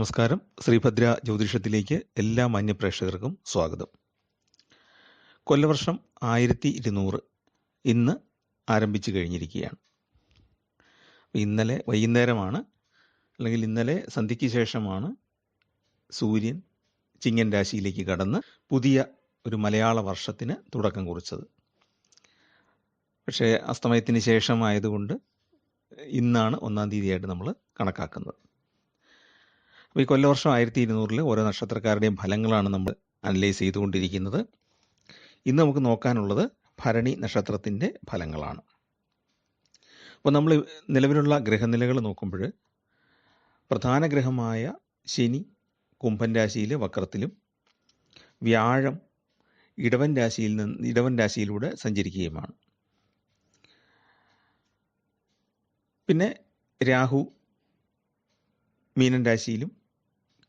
നമസ്കാരം. ശ്രീഭദ്ര ജ്യോതിഷത്തിലേക്ക് എല്ലാ മാന്യപ്രേക്ഷകർക്കും സ്വാഗതം. കൊല്ലവർഷം 1200 ഇന്ന് ആരംഭിച്ചു കഴിഞ്ഞിരിക്കുകയാണ്. ഇന്നലെ വൈകുന്നേരമാണ്, അല്ലെങ്കിൽ ഇന്നലെ സന്ധ്യയ്ക്ക് ശേഷമാണ് സൂര്യൻ ചിങ്ങൻ രാശിയിലേക്ക് കടന്ന് പുതിയ ഒരു മലയാള വർഷത്തിന് തുടക്കം കുറിച്ചത്. പക്ഷേ അസ്തമയത്തിന് ശേഷമായതുകൊണ്ട് ഇന്നാണ് 1-ാം തീയതിയായിട്ട് നമ്മൾ കണക്കാക്കുന്നത്. അപ്പോൾ ഈ കൊല്ലവർഷം 1200 ഓരോ നക്ഷത്രക്കാരുടെയും ഫലങ്ങളാണ് നമ്മൾ അനലൈസ് ചെയ്തുകൊണ്ടിരിക്കുന്നത്. ഇന്ന് നമുക്ക് നോക്കാനുള്ളത് ഭരണി നക്ഷത്രത്തിൻ്റെ ഫലങ്ങളാണ്. അപ്പോൾ നമ്മൾ നിലവിലുള്ള ഗ്രഹനിലകൾ നോക്കുമ്പോൾ പ്രധാന ഗ്രഹമായ ശനി കുംഭൻ രാശിയിലെ വക്രത്തിലും വ്യാഴം ഇടവൻ രാശിയിലൂടെ സഞ്ചരിക്കുകയുമാണ്. പിന്നെ രാഹു മീനൻ രാശിയിലും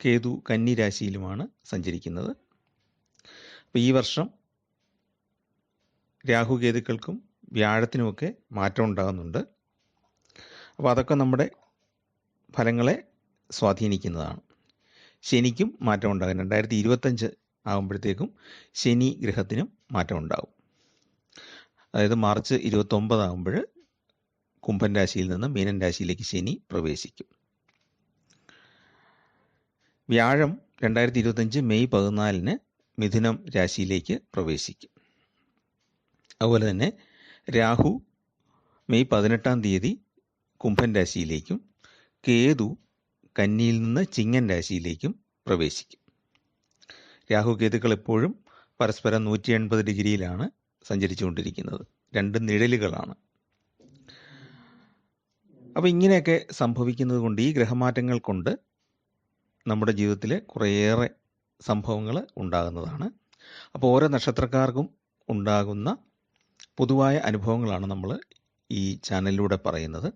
കേതു കന്നി രാശിയിലുമാണ് സഞ്ചരിക്കുന്നത്. അപ്പോൾ ഈ വർഷം രാഹുകേതുക്കൾക്കും വ്യാഴത്തിനുമൊക്കെ മാറ്റം ഉണ്ടാകുന്നുണ്ട്. അപ്പോൾ അതൊക്കെ നമ്മുടെ ഫലങ്ങളെ സ്വാധീനിക്കുന്നതാണ്. ശനിക്കും മാറ്റം ഉണ്ടാകും. 2025 ആകുമ്പോഴത്തേക്കും ശനി ഗ്രഹത്തിനും മാറ്റം ഉണ്ടാകും. അതായത് മാർച്ച് 29 ആകുമ്പോൾ കുംഭൻ രാശിയിൽ നിന്ന് മീനൻ രാശിയിലേക്ക് ശനി പ്രവേശിക്കും. വ്യാഴം 2025 മെയ് 14 മിഥുനം രാശിയിലേക്ക് പ്രവേശിക്കും. അതുപോലെ തന്നെ രാഹു മെയ് 18 തീയതി കുംഭൻ രാശിയിലേക്കും കേതു കന്നിയിൽ നിന്ന് ചിങ്ങൻ രാശിയിലേക്കും പ്രവേശിക്കും. രാഹു കേതുക്കൾ എപ്പോഴും പരസ്പരം 180 ഡിഗ്രിയിലാണ് സഞ്ചരിച്ചുകൊണ്ടിരിക്കുന്നത്. രണ്ട് നിഴലുകളാണ്. അപ്പോൾ ഇങ്ങനെയൊക്കെ സംഭവിക്കുന്നത് കൊണ്ട്, ഈ ഗ്രഹമാറ്റങ്ങൾ കൊണ്ട് നമ്മുടെ ജീവിതത്തിൽ കുറേയേറെ സംഭവങ്ങൾ ഉണ്ടാകുന്നതാണ്. അപ്പോൾ ഓരോ നക്ഷത്രക്കാർക്കും ഉണ്ടാകുന്ന പൊതുവായ അനുഭവങ്ങളാണ് നമ്മൾ ഈ ചാനലിലൂടെ പറയുന്നത്.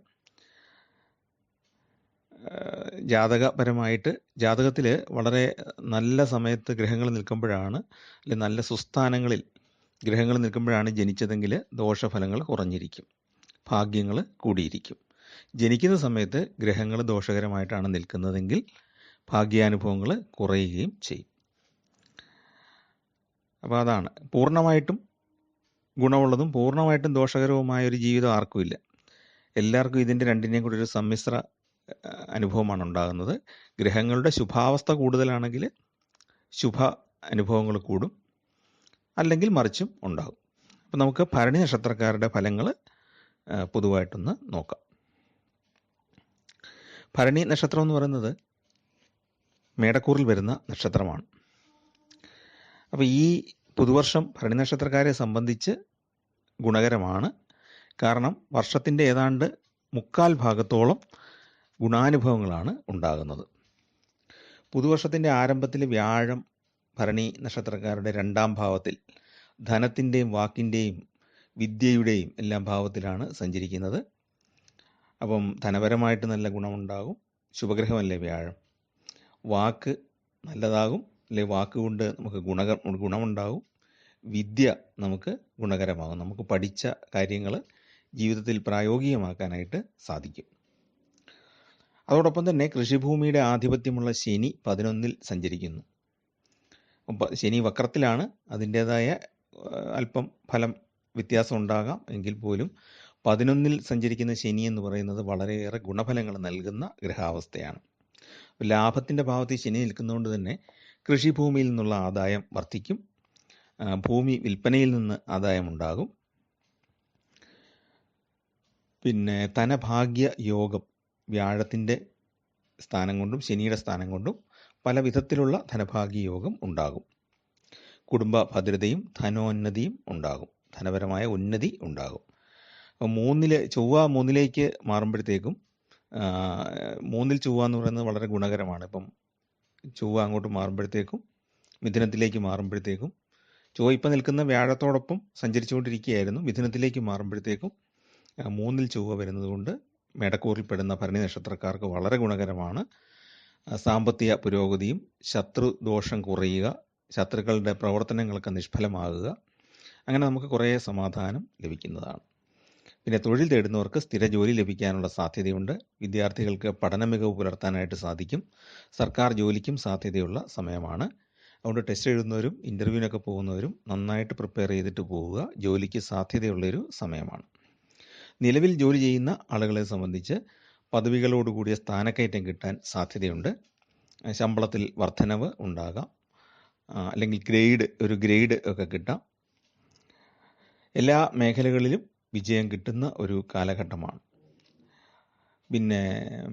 ജാതകപരമായിട്ട് ജാതകത്തിൽ വളരെ നല്ല സമയത്ത് ഗ്രഹങ്ങൾ നിൽക്കുമ്പോഴാണ്, അല്ലെങ്കിൽ നല്ല സുസ്ഥാനങ്ങളിൽ ഗ്രഹങ്ങൾ നിൽക്കുമ്പോഴാണ് ജനിച്ചതെങ്കിൽ ദോഷഫലങ്ങൾ കുറഞ്ഞിരിക്കും, ഭാഗ്യങ്ങൾ കൂടിയിരിക്കും. ജനിക്കുന്ന സമയത്ത് ഗ്രഹങ്ങൾ ദോഷകരമായിട്ടാണ് നിൽക്കുന്നതെങ്കിൽ ഭാഗ്യാനുഭവങ്ങൾ കുറയുകയും ചെയ്യും. അപ്പോൾ അതാണ്, പൂർണ്ണമായിട്ടും ഗുണമുള്ളതും പൂർണ്ണമായിട്ടും ദോഷകരവുമായ ഒരു ജീവിതം ആർക്കുമില്ല. എല്ലാവർക്കും ഇതിൻ്റെ രണ്ടിനെയും കൂടി ഒരു സമ്മിശ്ര അനുഭവമാണ് ഉണ്ടാകുന്നത്. ഗ്രഹങ്ങളുടെ ശുഭാവസ്ഥ കൂടുതലാണെങ്കിൽ ശുഭ അനുഭവങ്ങൾ കൂടും, അല്ലെങ്കിൽ മറിച്ചും ഉണ്ടാകും. അപ്പോൾ നമുക്ക് ഭരണി നക്ഷത്രക്കാരുടെ ഫലങ്ങൾ പൊതുവായിട്ടൊന്ന് നോക്കാം. ഭരണി നക്ഷത്രം എന്ന് പറയുന്നത് മേടക്കൂറിൽ വരുന്ന നക്ഷത്രമാണ്. അപ്പോൾ ഈ പുതുവർഷം ഭരണി നക്ഷത്രക്കാരെ സംബന്ധിച്ച് ഗുണകരമാണ്. കാരണം വർഷത്തിൻ്റെ ഏതാണ്ട് 3/4 ഭാഗത്തോളം ഗുണാനുഭവങ്ങളാണ് ഉണ്ടാകുന്നത്. പുതുവർഷത്തിൻ്റെ ആരംഭത്തിൽ വ്യാഴം ഭരണി നക്ഷത്രക്കാരുടെ 2-ാം ഭാവത്തിൽ ധനത്തിൻ്റെയും വാക്കിൻ്റെയും വിദ്യയുടെയും എല്ലാം ഭാവത്തിലാണ് സഞ്ചരിക്കുന്നത്. അപ്പം ധനപരമായിട്ട് നല്ല ഗുണമുണ്ടാകും. ശുഭഗ്രഹമല്ലേ വ്യാഴം. വാക്ക് നല്ലതാകും, അല്ലെങ്കിൽ വാക്കുകൊണ്ട് നമുക്ക് ഗുണമുണ്ടാകും. വിദ്യ നമുക്ക് ഗുണകരമാകും. നമുക്ക് പഠിച്ച കാര്യങ്ങൾ ജീവിതത്തിൽ പ്രായോഗികമാക്കാനായിട്ട് സാധിക്കും. അതോടൊപ്പം തന്നെ കൃഷിഭൂമിയുടെ ആധിപത്യമുള്ള ശനി 11-ൽ സഞ്ചരിക്കുന്നു. ശനി വക്രത്തിലാണ്. അതിൻ്റേതായ അല്പം ഫലം വ്യത്യാസം ഉണ്ടാകാം. എങ്കിൽ പോലും 11-ൽ സഞ്ചരിക്കുന്ന ശനി എന്ന് പറയുന്നത് വളരെയേറെ ഗുണഫലങ്ങൾ നൽകുന്ന ഗ്രഹാവസ്ഥയാണ്. ലാഭത്തിൻ്റെ ഭാവത്തിൽ ശനി നിൽക്കുന്നതുകൊണ്ട് തന്നെ കൃഷിഭൂമിയിൽ നിന്നുള്ള ആദായം വർദ്ധിക്കും. ഭൂമി വിൽപ്പനയിൽ നിന്ന് ആദായമുണ്ടാകും. പിന്നെ ധനഭാഗ്യ യോഗം വ്യാഴത്തിൻ്റെ സ്ഥാനം കൊണ്ടും ശനിയുടെ സ്ഥാനം കൊണ്ടും പല വിധത്തിലുള്ള ധനഭാഗ്യ യോഗം ഉണ്ടാകും. കുടുംബ ഭദ്രതയും ധനോന്നതിയും ഉണ്ടാകും. ധനപരമായ ഉന്നതി ഉണ്ടാകും. അപ്പോൾ ചൊവ്വ 3-ലേക്ക് മാറുമ്പോഴത്തേക്കും 3-ൽ ചൊവ്വ എന്ന് പറയുന്നത് വളരെ ഗുണകരമാണ്. ഇപ്പം ചൊവ്വ അങ്ങോട്ട് മാറുമ്പോഴത്തേക്കും മിഥുനത്തിലേക്ക് മാറുമ്പോഴത്തേക്കും, ചൊവ്വ ഇപ്പം നിൽക്കുന്ന വ്യാഴത്തോടൊപ്പം സഞ്ചരിച്ചുകൊണ്ടിരിക്കുകയായിരുന്നു. മിഥുനത്തിലേക്ക് മാറുമ്പോഴത്തേക്കും 3-ൽ ചൊവ്വ വരുന്നത് കൊണ്ട് മേടക്കൂറിൽപ്പെടുന്ന ഭരണി നക്ഷത്രക്കാർക്ക് വളരെ ഗുണകരമാണ്. സാമ്പത്തിക പുരോഗതിയും ശത്രുദോഷം കുറയുക, ശത്രുക്കളുടെ പ്രവർത്തനങ്ങളൊക്കെ നിഷ്ഫലമാകുക, അങ്ങനെ നമുക്ക് കുറേ സമാധാനം ലഭിക്കുന്നതാണ്. പിന്നെ തൊഴിൽ തേടുന്നവർക്ക് സ്ഥിര ജോലി ലഭിക്കാനുള്ള സാധ്യതയുണ്ട്. വിദ്യാർത്ഥികൾക്ക് പഠന മികവ് പുലർത്താനായിട്ട് സാധിക്കും. സർക്കാർ ജോലിക്കും സാധ്യതയുള്ള സമയമാണ്. അതുകൊണ്ട് ടെസ്റ്റ് എഴുതുന്നവരും ഇൻ്റർവ്യൂവിനൊക്കെ പോകുന്നവരും നന്നായിട്ട് പ്രിപ്പയർ ചെയ്തിട്ട് പോവുക. ജോലിക്ക് സാധ്യതയുള്ളൊരു സമയമാണ്. നിലവിൽ ജോലി ചെയ്യുന്ന ആളുകളെ സംബന്ധിച്ച് പദവികളോടുകൂടിയ സ്ഥാനക്കയറ്റം കിട്ടാൻ സാധ്യതയുണ്ട്. ശമ്പളത്തിൽ വർധനവ് ഉണ്ടാകാം, അല്ലെങ്കിൽ ഗ്രേഡ് ഒക്കെ കിട്ടാം. എല്ലാ മേഖലകളിലും വിജയം കിട്ടുന്ന ഒരു കാലഘട്ടമാണ്. പിന്നെ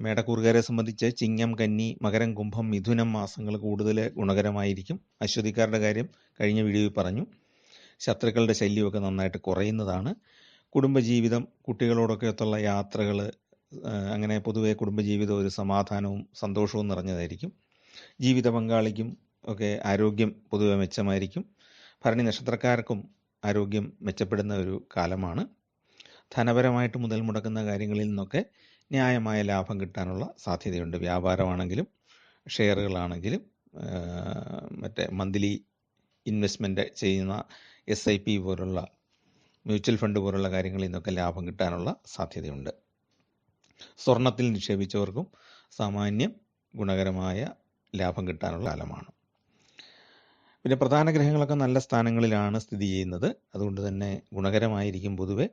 മേടക്കൂറുകാരെ സംബന്ധിച്ച് ചിങ്ങം, കന്നി, മകരം, കുംഭം, മിഥുനം മാസങ്ങൾ കൂടുതൽ ഗുണകരമായിരിക്കും. അശ്വതിക്കാരുടെ കാര്യം കഴിഞ്ഞ വീഡിയോയിൽ പറഞ്ഞു. ശത്രുക്കളുടെ ശല്യമൊക്കെ നന്നായിട്ട് കുറയുന്നതാണ്. കുടുംബജീവിതം, കുട്ടികളോടൊക്കെ ഒത്തുള്ള യാത്രകൾ, അങ്ങനെ പൊതുവെ കുടുംബജീവിതം ഒരു സമാധാനവും സന്തോഷവും നിറഞ്ഞതായിരിക്കും. ജീവിത പങ്കാളിക്കും ഒക്കെ ആരോഗ്യം പൊതുവെ മെച്ചമായിരിക്കും. ഭരണി നക്ഷത്രക്കാർക്കും ആരോഗ്യം മെച്ചപ്പെടുന്ന ഒരു കാലമാണ്. ധനപരമായിട്ട് മുതൽ മുടക്കുന്ന കാര്യങ്ങളിൽ നിന്നൊക്കെ ന്യായമായ ലാഭം കിട്ടാനുള്ള സാധ്യതയുണ്ട്. വ്യാപാരമാണെങ്കിലും ഷെയറുകളാണെങ്കിലും മറ്റേ മന്ത്ലി ഇൻവെസ്റ്റ്മെൻറ്റ് ചെയ്യുന്ന SIP പോലുള്ള മ്യൂച്വൽ ഫണ്ട് പോലുള്ള കാര്യങ്ങളിൽ നിന്നൊക്കെ ലാഭം കിട്ടാനുള്ള സാധ്യതയുണ്ട്. സ്വർണത്തിൽ നിക്ഷേപിച്ചവർക്കും സാമാന്യം ഗുണകരമായ ലാഭം കിട്ടാനുള്ള കാലമാണ്. പിന്നെ പ്രധാന ഗ്രഹങ്ങളൊക്കെ നല്ല സ്ഥാനങ്ങളിലാണ് സ്ഥിതി ചെയ്യുന്നത്. അതുകൊണ്ട് തന്നെ ഗുണകരമായിരിക്കും. പൊതുവെ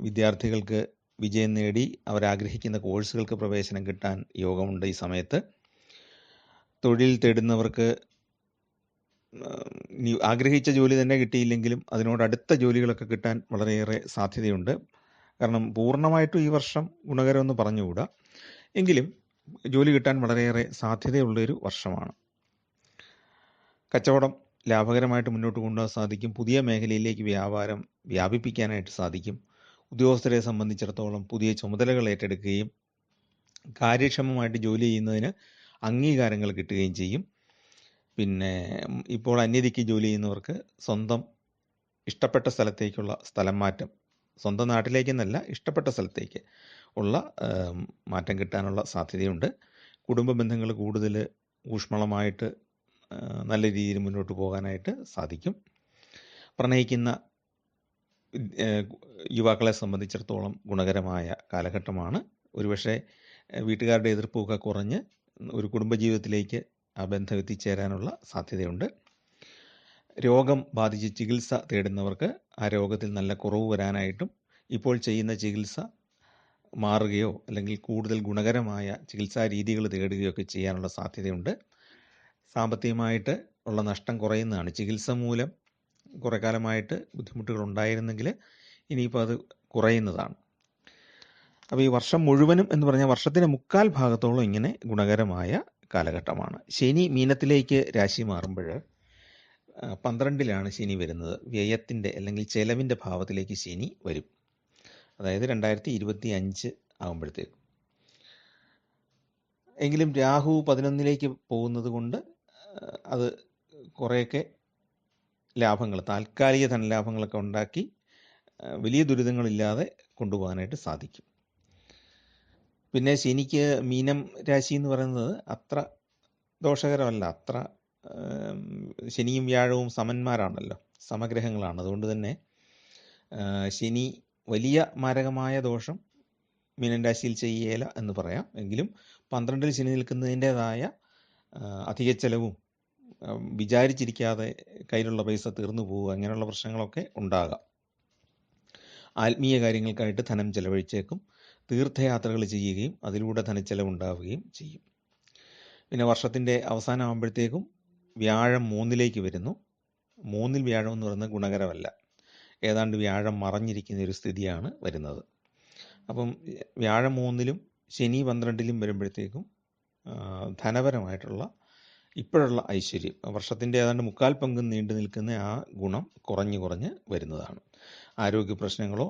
വിദ്യാർത്ഥികൾക്ക് വിജയം നേടി അവരാഗ്രഹിക്കുന്ന കോഴ്സുകൾക്ക് പ്രവേശനം കിട്ടാൻ യോഗമുണ്ട് ഈ സമയത്ത്. തൊഴിൽ തേടുന്നവർക്ക് ആഗ്രഹിച്ച ജോലി തന്നെ കിട്ടിയില്ലെങ്കിലും അതിനോടടുത്ത ജോലികളൊക്കെ കിട്ടാൻ വളരെയേറെ സാധ്യതയുണ്ട്. കാരണം പൂർണ്ണമായിട്ടും ഈ വർഷം ഗുണകരമെന്ന് പറഞ്ഞുകൂടാ, എങ്കിലും ജോലി കിട്ടാൻ വളരെയേറെ സാധ്യതയുള്ളൊരു വർഷമാണ്. കച്ചവടം ലാഭകരമായിട്ട് മുന്നോട്ട് കൊണ്ടുപോകാൻ സാധിക്കും. പുതിയ മേഖലയിലേക്ക് വ്യാപാരം വ്യാപിപ്പിക്കാനായിട്ട് സാധിക്കും. ഉദ്യോഗസ്ഥരെ സംബന്ധിച്ചിടത്തോളം പുതിയ ചുമതലകൾ ഏറ്റെടുക്കുകയും കാര്യക്ഷമമായിട്ട് ജോലി ചെയ്യുന്നതിന് അംഗീകാരങ്ങൾ കിട്ടുകയും ചെയ്യും. പിന്നെ ഇപ്പോൾ അന്യദിക്ക് ജോലി ചെയ്യുന്നവർക്ക് സ്വന്തം ഇഷ്ടപ്പെട്ട സ്ഥലത്തേക്കുള്ള സ്ഥലം മാറ്റം, സ്വന്തം നാട്ടിലേക്കെന്നല്ല ഇഷ്ടപ്പെട്ട സ്ഥലത്തേക്ക് ഉള്ള മാറ്റം കിട്ടാനുള്ള സാധ്യതയുണ്ട്. കുടുംബ ബന്ധങ്ങൾ കൂടുതൽ ഊഷ്മളമായിട്ട് നല്ല രീതിയിൽ മുന്നോട്ട് പോകാനായിട്ട് സാധിക്കും. പ്രണയിക്കുന്ന യുവാക്കളെ സംബന്ധിച്ചിടത്തോളം ഗുണകരമായ കാലഘട്ടമാണ്. ഒരുപക്ഷെ വീട്ടുകാരുടെ എതിർപ്പൊക്കെ കുറഞ്ഞ് ഒരു കുടുംബജീവിതത്തിലേക്ക് ആ ബന്ധം എത്തിച്ചേരാനുള്ള സാധ്യതയുണ്ട്. രോഗം ബാധിച്ച് ചികിത്സ തേടുന്നവർക്ക് ആ രോഗത്തിൽ നല്ല കുറവ് വരാനായിട്ടും ഇപ്പോൾ ചെയ്യുന്ന ചികിത്സ മാറുകയോ അല്ലെങ്കിൽ കൂടുതൽ ഗുണകരമായ ചികിത്സാ രീതികൾ തേടുകയോ ഒക്കെ ചെയ്യാനുള്ള സാധ്യതയുണ്ട്. സാമ്പത്തികമായിട്ട് ഉള്ള നഷ്ടം കുറയുന്നതാണ്. ചികിത്സ മൂലം കുറേ കാലമായിട്ട് ബുദ്ധിമുട്ടുകൾ ഉണ്ടായിരുന്നെങ്കിൽ ഇനിയിപ്പോൾ അത് കുറയുന്നതാണ്. അപ്പോൾ ഈ വർഷം മുഴുവനും എന്ന് പറഞ്ഞാൽ വർഷത്തിൻ്റെ 3/4 ഭാഗത്തോളം ഇങ്ങനെ ഗുണകരമായ കാലഘട്ടമാണ്. ശനി മീനത്തിലേക്ക് രാശി മാറുമ്പോൾ 12ലാണ് ശനി വരുന്നത്. വ്യയത്തിൻ്റെ അല്ലെങ്കിൽ ചെലവിൻ്റെ ഭാവത്തിലേക്ക് ശനി വരും. അതായത് 2025 ആകുമ്പോഴത്തേക്കും. എങ്കിലും രാഹു 11ലേക്ക് പോകുന്നത് കൊണ്ട് അത് കുറേയൊക്കെ ലാഭങ്ങൾ, താൽക്കാലിക ധനലാഭങ്ങളൊക്കെ ഉണ്ടാക്കി വലിയ ദുരിതങ്ങളില്ലാതെ കൊണ്ടുപോകാനായിട്ട് സാധിക്കും. പിന്നെ ശനിക്ക് മീനം രാശി എന്ന് പറയുന്നത് അത്ര ദോഷകരമല്ല. അത്ര ശനിയും വ്യാഴവും സമന്മാരാണല്ലോ, സമഗ്രഹങ്ങളാണ്. അതുകൊണ്ട് തന്നെ ശനി വലിയ മാരകമായ ദോഷം മീനൻ രാശിയിൽ ചെയ്യേല എന്ന് പറയാം. എങ്കിലും 12ൽ ശനി നിൽക്കുന്നതിൻ്റെതായ അധിക ചെലവും വിചാരിച്ചിരിക്കാതെ കയ്യിലുള്ള പൈസ തീർന്നു പോവുക, അങ്ങനെയുള്ള പ്രശ്നങ്ങളൊക്കെ ഉണ്ടാകാം. ആത്മീയ കാര്യങ്ങൾക്കായിട്ട് ധനം ചെലവഴിച്ചേക്കും. തീർത്ഥയാത്രകൾ ചെയ്യുകയും അതിലൂടെ ധനച്ചെലവുണ്ടാവുകയും ചെയ്യും. പിന്നെ വർഷത്തിൻ്റെ അവസാനമാകുമ്പോഴത്തേക്കും വ്യാഴം 3ലേക്ക് വരുന്നു. 3ൽ വ്യാഴം എന്ന് പറയുന്നത് ഗുണകരമല്ല. ഏതാണ്ട് വ്യാഴം മറഞ്ഞിരിക്കുന്ന ഒരു സ്ഥിതിയാണ് വരുന്നത്. അപ്പം വ്യാഴം 3ലും ശനി 12ലും വരുമ്പോഴത്തേക്കും ധനപരമായിട്ടുള്ള ഇപ്പോഴുള്ള ഐശ്വര്യം, വർഷത്തിൻ്റെ ഏതാണ്ട് 3/4 പങ്കും നീണ്ടു നിൽക്കുന്ന ആ ഗുണം കുറഞ്ഞ് വരുന്നതാണ്. ആരോഗ്യ പ്രശ്നങ്ങളോ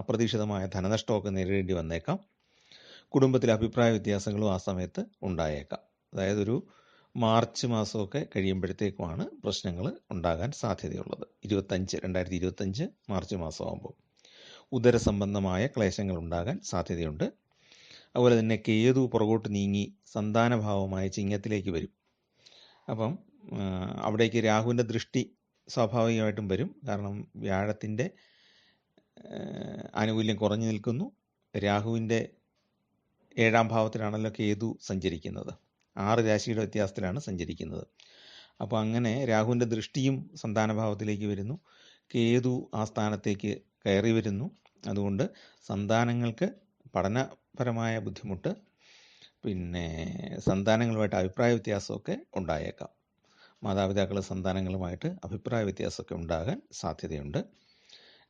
അപ്രതീക്ഷിതമായ ധനനഷ്ടമൊക്കെ നേരിടേണ്ടി വന്നേക്കാം. കുടുംബത്തിലെ അഭിപ്രായ വ്യത്യാസങ്ങളും ആ സമയത്ത് ഉണ്ടായേക്കാം. അതായത് ഒരു മാർച്ച് മാസമൊക്കെ കഴിയുമ്പോഴത്തേക്കുമാണ് പ്രശ്നങ്ങൾ ഉണ്ടാകാൻ സാധ്യതയുള്ളത്. 2025 മാർച്ച് മാസമാകുമ്പോൾ ഉദരസംബന്ധമായ ക്ലേശങ്ങൾ ഉണ്ടാകാൻ സാധ്യതയുണ്ട്. അതുപോലെ തന്നെ കേതു പുറകോട്ട് നീങ്ങി സന്താനഭാവമായ ചിങ്ങത്തിലേക്ക് വരും. അപ്പം അവിടേക്ക് രാഹുവിൻ്റെ ദൃഷ്ടി സ്വാഭാവികമായിട്ടും വരും. കാരണം വ്യാഴത്തിൻ്റെ ആനുകൂല്യം കുറഞ്ഞു നിൽക്കുന്നു. രാഹുവിൻ്റെ 7ാം ഭാവത്തിലാണല്ലോ കേതു സഞ്ചരിക്കുന്നത്. 6 രാശിയുടെ വ്യത്യാസത്തിലാണ് സഞ്ചരിക്കുന്നത്. അപ്പോൾ അങ്ങനെ രാഹുവിൻ്റെ ദൃഷ്ടിയും സന്താനഭാവത്തിലേക്ക് വരുന്നു. കേതു ആ സ്ഥാനത്തേക്ക് കയറി വരുന്നു. അതുകൊണ്ട് സന്താനങ്ങൾക്ക് പഠനപരമായ ബുദ്ധിമുട്ട്, പിന്നെ സന്താനങ്ങളുമായിട്ട് അഭിപ്രായ വ്യത്യാസമൊക്കെ ഉണ്ടായേക്കാം. മാതാപിതാക്കൾ സന്താനങ്ങളുമായിട്ട് അഭിപ്രായ വ്യത്യാസമൊക്കെ ഉണ്ടാകാൻ സാധ്യതയുണ്ട്.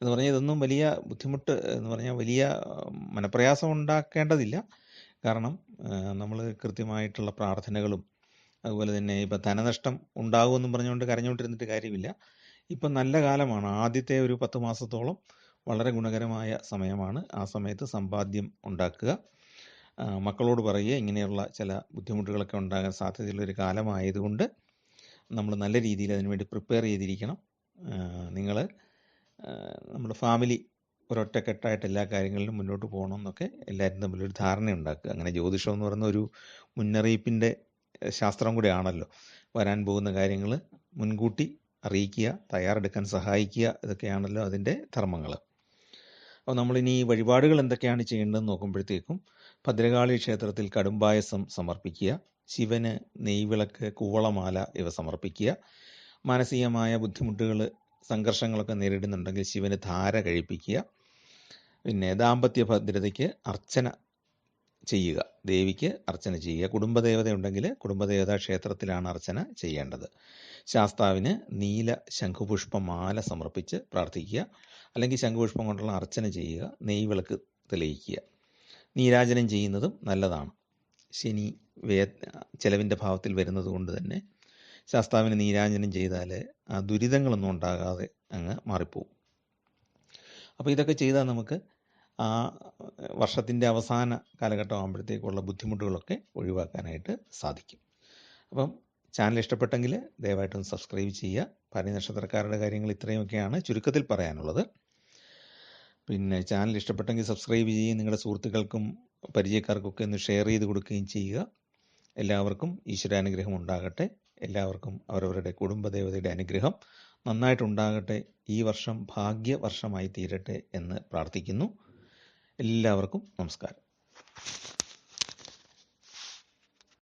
എന്ന് പറഞ്ഞാൽ ഇതൊന്നും വലിയ ബുദ്ധിമുട്ട് എന്ന് പറഞ്ഞാൽ വലിയ മനപ്രയാസം ഉണ്ടാക്കേണ്ടതില്ല. കാരണം നമ്മൾ കൃത്യമായിട്ടുള്ള പ്രാർത്ഥനകളും അതുപോലെ തന്നെ ഇപ്പം ധനനഷ്ടം ഉണ്ടാകുമെന്നും പറഞ്ഞുകൊണ്ട് കരഞ്ഞുകൊണ്ടിരുന്നിട്ട് കാര്യമില്ല. ഇപ്പം നല്ല കാലമാണ്. ആദ്യത്തെ ഒരു 10 മാസത്തോളം വളരെ ഗുണകരമായ സമയമാണ്. ആ സമയത്ത് സമ്പാദ്യം ഉണ്ടാക്കുക. മക്കളോട് പറയുക ഇങ്ങനെയുള്ള ചില ബുദ്ധിമുട്ടുകളൊക്കെ ഉണ്ടാകാൻ സാധ്യതയുള്ളൊരു കാലമായതുകൊണ്ട് നമ്മൾ നല്ല രീതിയിൽ അതിനുവേണ്ടി പ്രിപ്പയർ ചെയ്തിരിക്കണം. നിങ്ങൾ നമ്മുടെ ഫാമിലി ഒരൊറ്റക്കെട്ടായിട്ട് എല്ലാ കാര്യങ്ങളിലും മുന്നോട്ട് പോകണമെന്നൊക്കെ എല്ലാവരും തമ്മിലൊരു ധാരണ ഉണ്ടാക്കുക. അങ്ങനെ ജ്യോതിഷം എന്ന് പറയുന്ന ഒരു മുന്നറിയിപ്പിൻ്റെ ശാസ്ത്രം കൂടെ ആണല്ലോ. വരാൻ പോകുന്ന കാര്യങ്ങൾ മുൻകൂട്ടി അറിയിക്കുക, തയ്യാറെടുക്കാൻ സഹായിക്കുക, ഇതൊക്കെയാണല്ലോ അതിൻ്റെ ധർമ്മങ്ങൾ. അപ്പോൾ നമ്മളിനി വഴിപാടുകൾ എന്തൊക്കെയാണ് ചെയ്യേണ്ടതെന്ന് നോക്കുമ്പോഴത്തേക്കും ഭദ്രകാളി ക്ഷേത്രത്തിൽ കടുംപായസം സമർപ്പിക്കുക, ശിവന് നെയ്വിളക്ക്, കൂവളമാല ഇവ സമർപ്പിക്കുക. മാനസികമായ ബുദ്ധിമുട്ടുകൾ, സംഘർഷങ്ങളൊക്കെ നേരിടുന്നുണ്ടെങ്കിൽ ശിവന് ധാര കഴിപ്പിക്കുക. പിന്നെ ദാമ്പത്യ ഭദ്രതയ്ക്ക് അർച്ചന ചെയ്യുക, ദേവിക്ക് അർച്ചന ചെയ്യുക. കുടുംബദേവത ഉണ്ടെങ്കിൽ കുടുംബദേവതാ ക്ഷേത്രത്തിലാണ് അർച്ചന ചെയ്യേണ്ടത്. ശാസ്താവിന് നീല ശംഖുപുഷ്പമാല സമർപ്പിച്ച് പ്രാർത്ഥിക്കുക, അല്ലെങ്കിൽ ശംഖുപുഷ്പം കൊണ്ടുള്ള അർച്ചന ചെയ്യുക. നെയ്വിളക്ക് തെളിയിക്കുക. നീരാജനം ചെയ്യുന്നതും നല്ലതാണ്. ശനി ചെലവിൻ്റെ ഭാവത്തിൽ വരുന്നത് കൊണ്ട് തന്നെ ശാസ്താവിന് നീരാജനം ചെയ്താൽ ആ ദുരിതങ്ങളൊന്നും ഉണ്ടാകാതെ അങ്ങ് മാറിപ്പോവും. അപ്പോൾ ഇതൊക്കെ ചെയ്താൽ നമുക്ക് ആ വർഷത്തിൻ്റെ അവസാന കാലഘട്ടം ആകുമ്പോഴത്തേക്കുള്ള ബുദ്ധിമുട്ടുകളൊക്കെ ഒഴിവാക്കാനായിട്ട് സാധിക്കും. അപ്പം ചാനൽ ഇഷ്ടപ്പെട്ടെങ്കിൽ ദയവായിട്ടൊന്ന് സബ്സ്ക്രൈബ് ചെയ്യുക. ഭരണി നക്ഷത്രക്കാരുടെ കാര്യങ്ങൾ ഇത്രയുമൊക്കെയാണ് ചുരുക്കത്തിൽ പറയാനുള്ളത്. പിന്നെ ചാനൽ ഇഷ്ടപ്പെട്ടെങ്കിൽ സബ്സ്ക്രൈബ് ചെയ്യുകയും നിങ്ങളുടെ സുഹൃത്തുക്കൾക്കും പരിചയക്കാർക്കൊക്കെ ഒന്ന് ഷെയർ ചെയ്ത് കൊടുക്കുകയും ചെയ്യുക. എല്ലാവർക്കും ഈശ്വരാനുഗ്രഹം ഉണ്ടാകട്ടെ. എല്ലാവർക്കും അവരവരുടെ കുടുംബദേവതയുടെ അനുഗ്രഹം നന്നായിട്ടുണ്ടാകട്ടെ. ഈ വർഷം ഭാഗ്യവർഷമായി തീരട്ടെ എന്ന് പ്രാർത്ഥിക്കുന്നു. എല്ലാവർക്കും നമസ്കാരം.